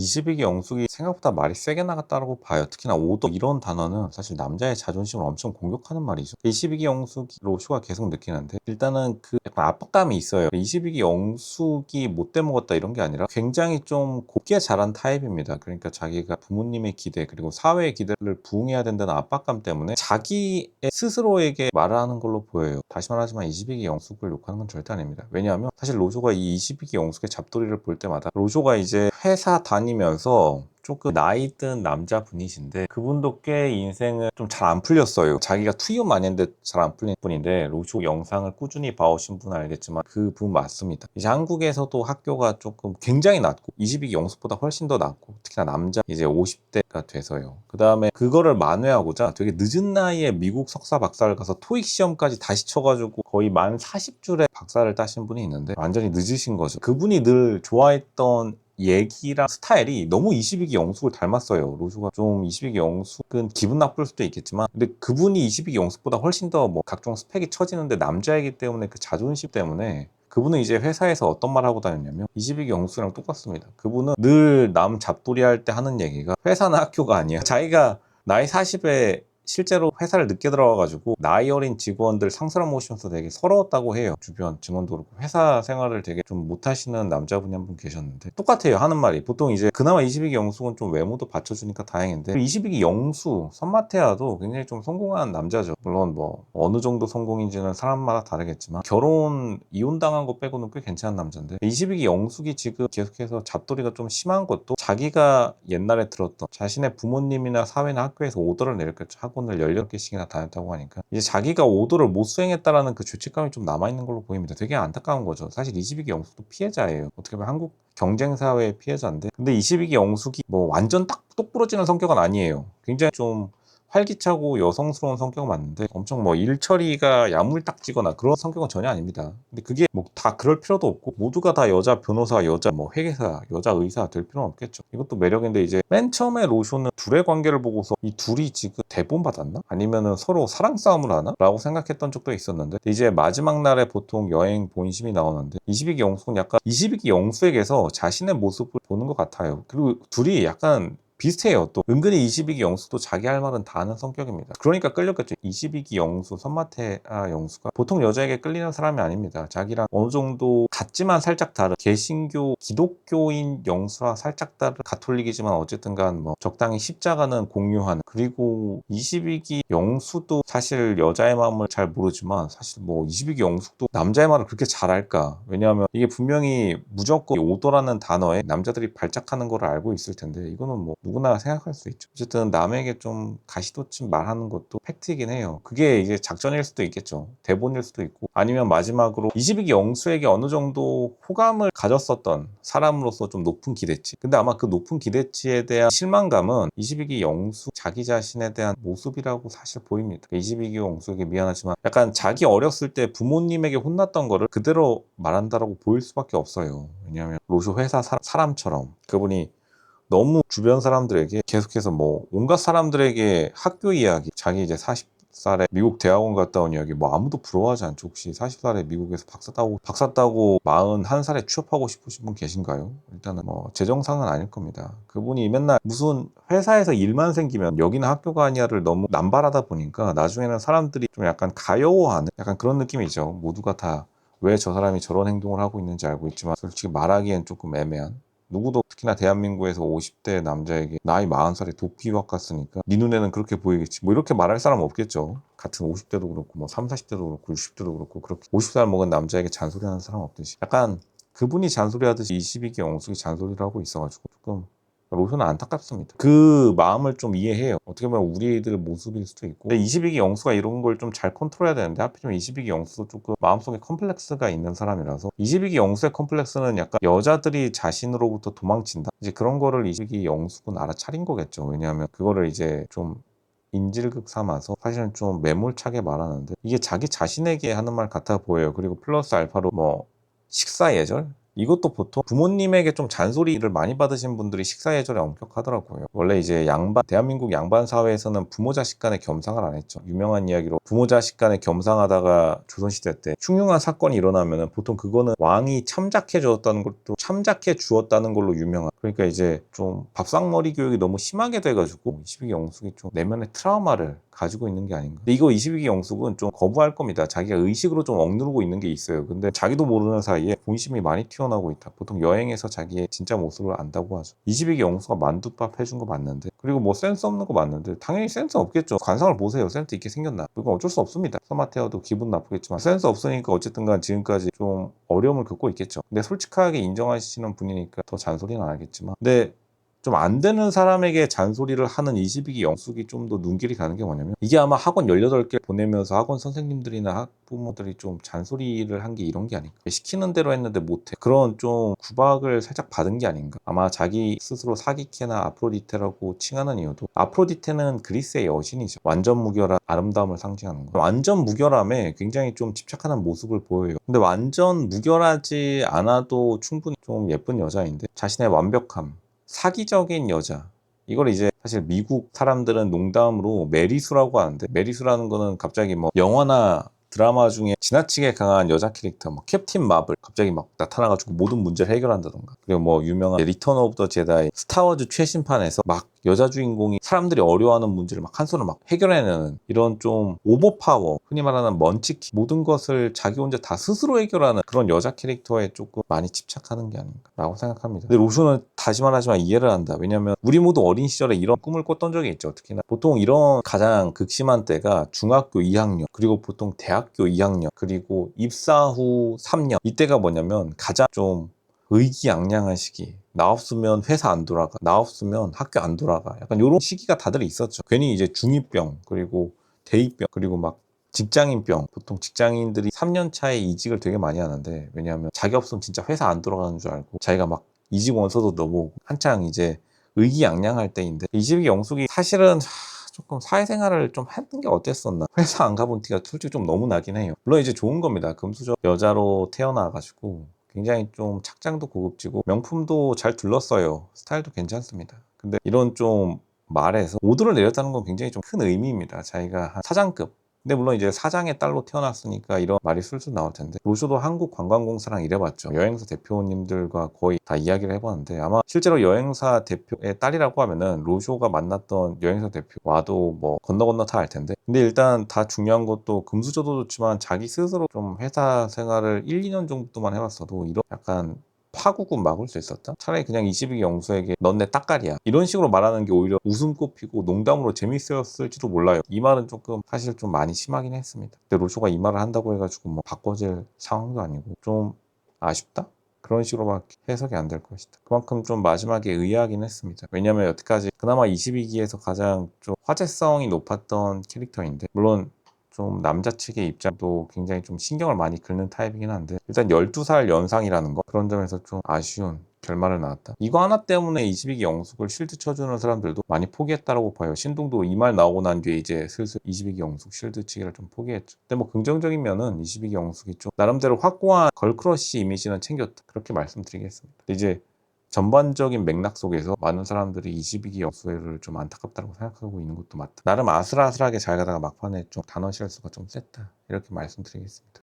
22기 영숙이 생각보다 말이 세게 나갔다고 봐요. 특히나 오더 이런 단어는 사실 남자의 자존심을 엄청 공격하는 말이죠. 22기 영숙이 로쇼가 계속 느끼는데 일단은 그 약간 압박감이 있어요. 22기 영숙이 못돼 먹었다 이런 게 아니라 굉장히 좀 곱게 자란 타입입니다. 그러니까 자기가 부모님의 기대 그리고 사회의 기대를 부응해야 된다는 압박감 때문에 자기 스스로에게 말을 하는 걸로 보여요. 다시 말하지만 22기 영숙을 욕하는 건 절대 아닙니다. 왜냐하면 사실 로쇼가 이 22기 영숙의 잡돌이를 볼 때마다 로쇼가 이제 회사 다니면서 조금 나이 든 남자분이신데 그분도 꽤 인생을 좀 잘 안 풀렸어요. 자기가 투유 많이 했는데 잘 안 풀린 분인데 로쇼 영상을 꾸준히 봐오신 분은 알겠지만 그분 맞습니다. 이제 한국에서도 학교가 조금 굉장히 낮고 22기 영숙보다 훨씬 더 낮고 특히나 남자 이제 50대가 돼서요. 그 다음에 그거를 만회하고자 되게 늦은 나이에 미국 석사 박사를 가서 토익 시험까지 다시 쳐가지고 거의 만 40줄에 박사를 따신 분이 있는데 완전히 늦으신 거죠. 그분이 늘 좋아했던 얘기랑 스타일이 너무 22기 영숙을 닮았어요. 로쇼가 좀 22기 영숙은 기분 나쁠 수도 있겠지만 근데 그분이 22기 영숙보다 훨씬 더 뭐 각종 스펙이 처지는데 남자이기 때문에 그 자존심 때문에 그분은 이제 회사에서 어떤 말 하고 다녔냐면 22기 영숙이랑 똑같습니다. 그분은 늘 남 잡돌이 할 때 하는 얘기가 회사나 학교가 아니야. 자기가 나이 40에 실제로 회사를 늦게 들어가가지고 나이 어린 직원들 상사람 모시면서 되게 서러웠다고 해요. 주변 직원도 그렇고 회사 생활을 되게 좀 못하시는 남자분이 한 분 계셨는데 똑같아요 하는 말이. 보통 이제 그나마 22기 영숙은 좀 외모도 받쳐주니까 다행인데 22기 영수 선마태아도 굉장히 좀 성공한 남자죠. 물론 뭐 어느 정도 성공인지는 사람마다 다르겠지만 결혼 이혼당한 거 빼고는 꽤 괜찮은 남자인데 22기 영숙이 지금 계속해서 잡돌이가 좀 심한 것도 자기가 옛날에 들었던 자신의 부모님이나 사회나 학교에서 오더를 내렸겠죠. 학원을 18개씩이나 다녔다고 하니까 이제 자기가 오더를 못 수행했다라는 그 죄책감이 좀 남아있는 걸로 보입니다. 되게 안타까운 거죠. 사실 22기 영숙도 피해자예요. 어떻게 보면 한국 경쟁사회의 피해자인데 근데 22기 영숙이 뭐 완전 딱 똑부러지는 성격은 아니에요. 굉장히 좀 활기차고 여성스러운 성격은 맞는데 엄청 뭐 일처리가 야물딱지거나 그런 성격은 전혀 아닙니다. 근데 그게 뭐 다 그럴 필요도 없고 모두가 다 여자 변호사, 여자 뭐 회계사, 여자 의사 될 필요는 없겠죠. 이것도 매력인데 이제 맨 처음에 로쇼는 둘의 관계를 보고서 이 둘이 지금 대본 받았나? 아니면은 서로 사랑 싸움을 하나? 라고 생각했던 적도 있었는데 이제 마지막 날에 보통 여행 본심이 나오는데 22기 영숙은 약간 22기 영수에게서 자신의 모습을 보는 것 같아요. 그리고 둘이 약간 비슷해요. 또 은근히 22기 영수도 자기 할 말은 다 하는 성격입니다. 그러니까 끌렸겠죠. 22기 영수, 선마태아 영수가 보통 여자에게 끌리는 사람이 아닙니다. 자기랑 어느 정도 같지만 살짝 다른 개신교, 기독교인 영수와 살짝 다른 가톨릭이지만 어쨌든 간 뭐 적당히 십자가는 공유하는 그리고 22기 영수도 사실 여자의 마음을 잘 모르지만 사실 뭐 22기 영숙도 남자의 말을 그렇게 잘할까? 왜냐하면 이게 분명히 무조건 오더라는 단어에 남자들이 발작하는 걸 알고 있을 텐데 이거는 뭐 누구나 생각할 수 있죠. 어쨌든 남에게 좀 가시돋친 말하는 것도 팩트이긴 해요. 그게 이제 작전일 수도 있겠죠. 대본일 수도 있고 아니면 마지막으로 22기 영수에게 어느 정도 호감을 가졌었던 사람으로서 좀 높은 기대치. 근데 아마 그 높은 기대치에 대한 실망감은 22기 영수 자기 자신에 대한 모습이라고 사실 보입니다. 22기 영수에게 미안하지만 약간 자기 어렸을 때 부모님에게 혼났던 거를 그대로 말한다라고 보일 수밖에 없어요. 왜냐하면 로쇼 회사 사람처럼 그분이 너무 주변 사람들에게 계속해서 뭐 온갖 사람들에게 학교 이야기 자기 이제 40살에 미국 대학원 갔다 온 이야기 뭐 아무도 부러워하지 않죠. 혹시 40살에 미국에서 박사 따고 41살에 취업하고 싶으신 분 계신가요? 일단은 뭐 제 정상은 아닐 겁니다. 그분이 맨날 무슨 회사에서 일만 생기면 여기는 학교가 아니야를 너무 남발하다 보니까 나중에는 사람들이 좀 약간 가여워하는 약간 그런 느낌이죠. 모두가 다 왜 저 사람이 저런 행동을 하고 있는지 알고 있지만 솔직히 말하기엔 조금 애매한 누구도 특히나 대한민국에서 50대 남자에게 나이 40살에 도피 유학 갔으니까 네 눈에는 그렇게 보이겠지 뭐 이렇게 말할 사람은 없겠죠. 같은 50대도 그렇고 뭐 30, 40대도 그렇고 60대도 그렇고 그렇게 50살 먹은 남자에게 잔소리하는 사람 없듯이 약간 그분이 잔소리하듯이 22기 영숙이 잔소리를 하고 있어가지고 조금 로션은 안타깝습니다. 그 마음을 좀 이해해요. 어떻게 보면 우리 애들 모습일 수도 있고. 근데 22기 영수가 이런 걸 좀 잘 컨트롤해야 되는데 하필이면 22기 영수도 조금 마음속에 컴플렉스가 있는 사람이라서 22기 영수의 컴플렉스는 약간 여자들이 자신으로부터 도망친다. 이제 그런 거를 22기 영수는 알아차린 거겠죠. 왜냐하면 그거를 이제 좀 인질극 삼아서 사실은 좀 매몰차게 말하는데 이게 자기 자신에게 하는 말 같아 보여요. 그리고 플러스 알파로 뭐 식사 예절? 이것도 보통 부모님에게 좀 잔소리를 많이 받으신 분들이 식사 예절에 엄격하더라고요. 원래 이제 대한민국 양반 사회에서는 부모 자식 간에 겸상을 안 했죠. 유명한 이야기로 부모 자식 간에 겸상하다가 조선시대 때 흉흉한 사건이 일어나면은 보통 그거는 왕이 참작해 주었다는 걸로 유명한. 그러니까 이제 좀 밥상머리 교육이 너무 심하게 돼가지고 22기 영숙이 좀 내면의 트라우마를 가지고 있는 게 아닌가. 근데 이거 22기 영숙은 좀 거부할 겁니다. 자기가 의식으로 좀 억누르고 있는 게 있어요. 근데 자기도 모르는 사이에 본심이 많이 튀어나오고 있다. 보통 여행에서 자기의 진짜 모습을 안다고 하죠. 22기 영수가 만두밥 해준 거 맞는데, 그리고 뭐 센스 없는 거 맞는데 당연히 센스 없겠죠. 관상을 보세요. 센스 있게 생겼나. 그건 어쩔 수 없습니다. 서마테어도 기분 나쁘겠지만 센스 없으니까 어쨌든 간 지금까지 좀 어려움을 겪고 있겠죠. 근데 솔직하게 인정하시는 분이니까 더 잔소리는 안 하겠지만, 근데 좀 안 되는 사람에게 잔소리를 하는 22기 영숙이 좀 더 눈길이 가는 게 뭐냐면, 이게 아마 학원 18개 보내면서 학원 선생님들이나 학부모들이 좀 잔소리를 한 게 이런 게 아닌가. 시키는 대로 했는데 못해. 그런 좀 구박을 살짝 받은 게 아닌가. 아마 자기 스스로 사기캐나 아프로디테라고 칭하는 이유도, 아프로디테는 그리스의 여신이죠. 완전 무결한 아름다움을 상징하는 거. 완전 무결함에 굉장히 좀 집착하는 모습을 보여요. 근데 완전 무결하지 않아도 충분히 좀 예쁜 여자인데, 자신의 완벽함, 사기적인 여자, 이걸 이제 사실 미국 사람들은 농담으로 메리수라고 하는데, 메리수라는 거는 갑자기 뭐 영화나 드라마 중에 지나치게 강한 여자 캐릭터, 뭐 캡틴 마블 갑자기 막 나타나가지고 모든 문제를 해결한다던가, 그리고 뭐 유명한 리턴 오브 더 제다이, 스타워즈 최신판에서 막 여자 주인공이 사람들이 어려워하는 문제를 막 한 손으로 막 해결해내는 이런 좀 오버파워, 흔히 말하는 먼치키, 모든 것을 자기 혼자 다 스스로 해결하는 그런 여자 캐릭터에 조금 많이 집착하는 게 아닌가라고 생각합니다. 근데 로쇼는 다시 말하지만 이해를 한다. 왜냐면 우리 모두 어린 시절에 이런 꿈을 꿨던 적이 있죠. 특히나 보통 이런 가장 극심한 때가 중학교 2학년, 그리고 보통 대학교 2학년, 그리고 입사 후 3년, 이때가 뭐냐면 가장 좀 의기양양한 시기. 나 없으면 회사 안 돌아가, 나 없으면 학교 안 돌아가, 약간 이런 시기가 다들 있었죠. 괜히 이제 중2병, 그리고 대입병, 그리고 막 직장인병. 보통 직장인들이 3년 차에 이직을 되게 많이 하는데, 왜냐하면 자기 없으면 진짜 회사 안 돌아가는 줄 알고 자기가 막 이직 원서도 넣어보고 한창 이제 의기양양할 때인데, 22기 영숙이 사실은 조금 사회생활을 좀 했던 게 어땠었나. 회사 안 가본 티가 솔직히 좀 너무 나긴 해요. 물론 이제 좋은 겁니다. 금수저 여자로 태어나가지고 굉장히 좀 착장도 고급지고 명품도 잘 둘렀어요. 스타일도 괜찮습니다. 근데 이런 좀 말에서 오도를 내렸다는 건 굉장히 좀 큰 의미입니다. 자기가 한 사장급, 근데 물론 이제 사장의 딸로 태어났으니까 이런 말이 술술 나올 텐데, 로쇼도 한국관광공사랑 일해봤죠. 여행사 대표님들과 거의 다 이야기를 해봤는데, 아마 실제로 여행사 대표의 딸이라고 하면은 로쇼가 만났던 여행사 대표 와도 뭐 건너 건너 다 알 텐데, 근데 일단 다 중요한 것도 금수저도 좋지만 자기 스스로 좀 회사 생활을 1, 2년 정도만 해봤어도 이런 약간 파국은 막을 수 있었다? 차라리 그냥 22기 영수에게 넌 내 따까리야, 이런 식으로 말하는 게 오히려 웃음꽃 피고 농담으로 재밌었을지도 몰라요. 이 말은 조금 사실 좀 많이 심하긴 했습니다. 근데 로쇼가 이 말을 한다고 해가지고 뭐 바꿔질 상황도 아니고 좀 아쉽다? 그런 식으로밖에 해석이 안 될 것이다. 그만큼 좀 마지막에 의아하긴 했습니다. 왜냐면 여태까지 그나마 22기에서 가장 좀 화제성이 높았던 캐릭터인데, 물론 좀 남자 측의 입장도 굉장히 좀 신경을 많이 긁는 타입이긴 한데, 일단 12살 연상이라는 거, 그런 점에서 좀 아쉬운 결말을 낳았다. 이거 하나 때문에 22기 영숙을 실드 쳐주는 사람들도 많이 포기했다라고 봐요. 신동도 이 말 나오고 난 뒤에 이제 슬슬 22기 영숙 실드 치기를 좀 포기했죠. 근데 뭐 긍정적인 면은 22기 영숙이 좀 나름대로 확고한 걸크러쉬 이미지는 챙겼다, 그렇게 말씀드리겠습니다. 근데 이제 전반적인 맥락 속에서 많은 사람들이 22기 영수회를 좀 안타깝다고 생각하고 있는 것도 맞다. 나름 아슬아슬하게 잘 가다가 막판에 좀 단어 실수가 좀 셌다, 이렇게 말씀드리겠습니다.